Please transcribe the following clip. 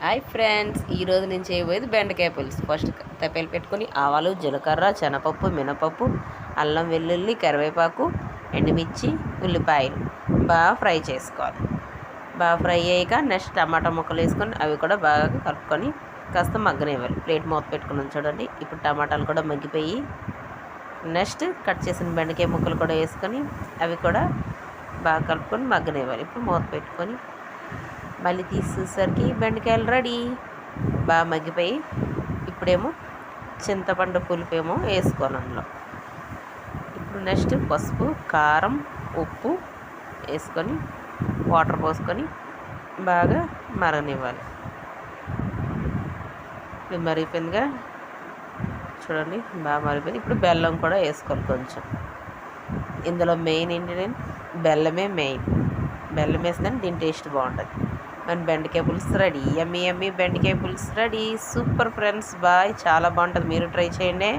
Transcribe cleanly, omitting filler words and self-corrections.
Hi friends, ఈరోజు నేను చేయబోయేది బెండకాయ పులుసు. ఫస్ట్ తప్పేలు పెట్టుకొని ఆవాలు, జీలకర్ర, శనగపప్పు, మినపప్పు, అల్లం వెల్లుల్లి, కరివేపాకు, ఎండుమిర్చి, ఉల్లిపాయలు బాగా ఫ్రై చేసుకోవాలి. బాగా ఫ్రై అయ్యాక నెక్స్ట్ టమాటా ముక్కలు వేసుకొని అవి కూడా బాగా కలుపుకొని కాస్త మగ్గనివ్వాలి. ప్లేట్ మూత పెట్టుకున్నాం చూడండి. ఇప్పుడు టమాటాలు కూడా మగ్గిపోయి నెక్స్ట్ కట్ చేసిన బెండకాయ ముక్కలు కూడా వేసుకొని అవి కూడా బాగా కలుపుకొని మగ్గనివ్వాలి. ఇప్పుడు మూత పెట్టుకొని మళ్ళీ తీసేసరికి బెండకాయలు రెడీ, బాగా మగ్గిపోయి. ఇప్పుడేమో చింతపండు పులుపేమో వేసుకోను అందులో. ఇప్పుడు నెక్స్ట్ పసుపు, కారం, ఉప్పు వేసుకొని వాటర్ పోసుకొని బాగా మరగనివ్వాలి. ఇప్పుడు మరిగిపోయిందిగా చూడండి, బాగా మరిగిపోయింది. ఇప్పుడు బెల్లం కూడా వేసుకోవాలి కొంచెం. ఇందులో మెయిన్ ఏంటంటే బెల్లమే మెయిన్. బెల్లం వేస్తేనే దీని టేస్ట్ బాగుంటుంది. మన బెండకాయ పులుసు రెడీ. యమ్మీ యమ్మీ బెండకాయ పులుసు రెడీ. Super friends, bye. చాలా బాగుంటుంది, మీరు ట్రై చేయండి.